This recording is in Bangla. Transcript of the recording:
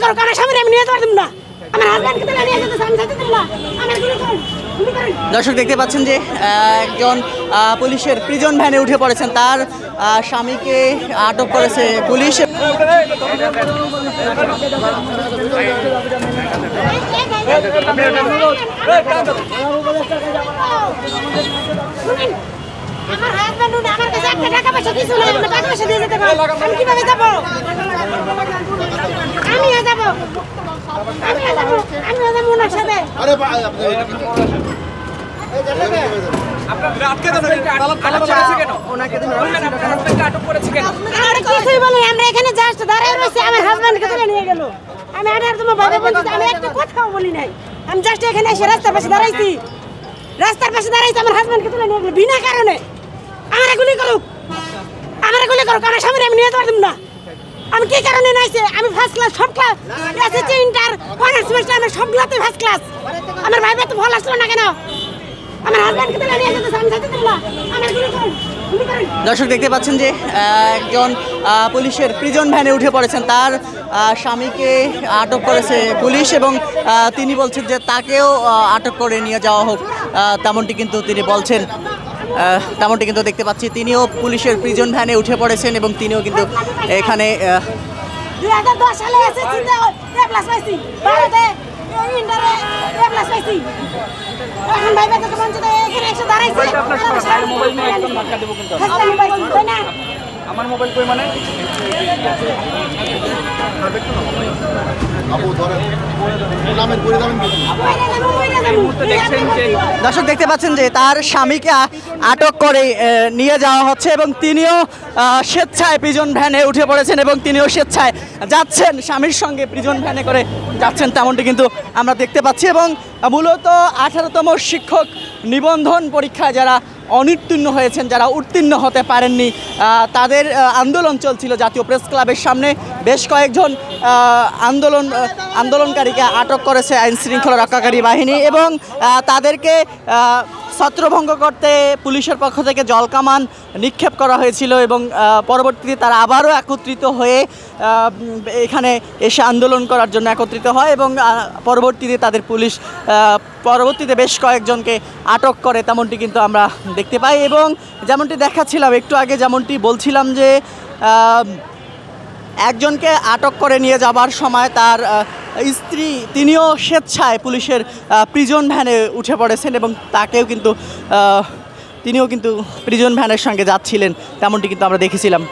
করো, আমার স্বামীর আমি নিয়ে যেতে পারতাম না, আমার হাজবেন্ডকে তুলে নিয়ে যেতে আমি যেতে দিলাম না, আমার গুলি করুন। দর্শক দেখতে পাচ্ছেন যে একজন পুলিশের প্রিজন ভ্যানে উঠে পড়েছেন, তার স্বামীকে আটক করেছে পুলিশ। আমার হাজবেন্ড আমার কাছে একটা টাকা পয়সা কিছু নাই, আমি টাকা পয়সা দিয়ে যেতে পারবো, আমি কিভাবে যাবো? আমিও যাবো ওনার সাথে। কিছুই বলি, আমরা এখানে জাস্ট দাঁড়িয়ে রয়েছি, আমার হাজবেন্ডকে তুলে নিয়ে গেল। আমি আর তোমার বাবা বলছি, আমি একটা কথাও বলি নাই, আমি জাস্ট এখানে এসে রাস্তার পাশে দাঁড়াইছি, আমার হাজবেন্ডকে তুলে নিয়ে গেল বিনা কারণে। আমার গুলি করুক, আমার স্বামীর আমি নিয়ে যেতে পারতাম না, আমি কি কারণে নাইছে? আমি ফার্স্ট ক্লাস, সব class SSC inter honours semester আমি সবগুলোতে ফার্স্ট ক্লাস। আমার ভাই তো ভালো আসলো না কেন? আমার হাজবেন্ডকে তুলে নিয়ে যেতে আমি যেতে দিলাম না, আমার গুলি করুন। দর্শক দেখতে পাচ্ছেন যে একজন পুলিশের প্রিজন ভ্যানে উঠে পড়েছেন, তার স্বামীকে আটক করেছে পুলিশ এবং তিনি বলছেন যে তাকেও আটক করে নিয়ে যাওয়া হোক, তেমনটি কিন্তু তিনি বলছেন। তেমনটি কিন্তু দেখতে পাচ্ছি, তিনিও পুলিশের প্রিজন ভ্যানে উঠে পড়েছেন এবং তিনিও কিন্তু এখানে 2010 সালে এসএসসিতে এ প্লাস পাইছি, ভারতে ইন্টারে এ প্লাস পাইছি। এখন ভাই বেঁচে পৌঁছতে এখানে এসে দাঁড়াইছি। আপনার মোবাইল নিয়ে একদম ধাক্কা দেব কিন্তু আমার মোবাইল কই মানে দর্শক দেখতে পাচ্ছেন যে তার স্বামীকে আটক করে নিয়ে যাওয়া হচ্ছে এবং তিনিও স্বেচ্ছায় প্রিজন ভ্যানে উঠে পড়েছেন এবং তিনিও স্বেচ্ছায় যাচ্ছেন, স্বামীর সঙ্গে প্রিজন ভ্যানে করে যাচ্ছেন, তেমনটি কিন্তু আমরা দেখতে পাচ্ছি। এবং মূলত 18তম শিক্ষক নিবন্ধন পরীক্ষায় যারা অনুত্তীর্ণ হয়েছেন, যারা উত্তীর্ণ হতে পারেননি, তাদের আন্দোলন চলছিল জাতীয় প্রেস ক্লাবের সামনে। বেশ কয়েকজন আন্দোলনকারীকে আটক করেছে আইন শৃঙ্খলা রক্ষাকারী বাহিনী এবং তাদেরকে ছত্রভঙ্গ করতে পুলিশের পক্ষ থেকে জলকামান নিক্ষেপ করা হয়েছিল এবং পরবর্তীতে তারা আবারও একত্রিত হয়ে এখানে এসে আন্দোলন করার জন্য একত্রিত হয় এবং পরবর্তীতে তাদের পুলিশ পরবর্তীতে বেশ কয়েকজনকে আটক করে, তেমনটি কিন্তু আমরা দেখতে পাই। এবং যেমনটি দেখাচ্ছিলাম একটু আগে, যেমনটি বলছিলাম যে একজনকে আটক করে নিয়ে যাবার সময় তার স্ত্রী তিনিও স্বেচ্ছায় পুলিশের প্রিজন ভ্যানে উঠে পড়েছেন এবং তিনিও কিন্তু প্রিজন ভ্যানের সঙ্গে যাচ্ছিলেন, তেমনটি কিন্তু আমরা দেখেছিলাম।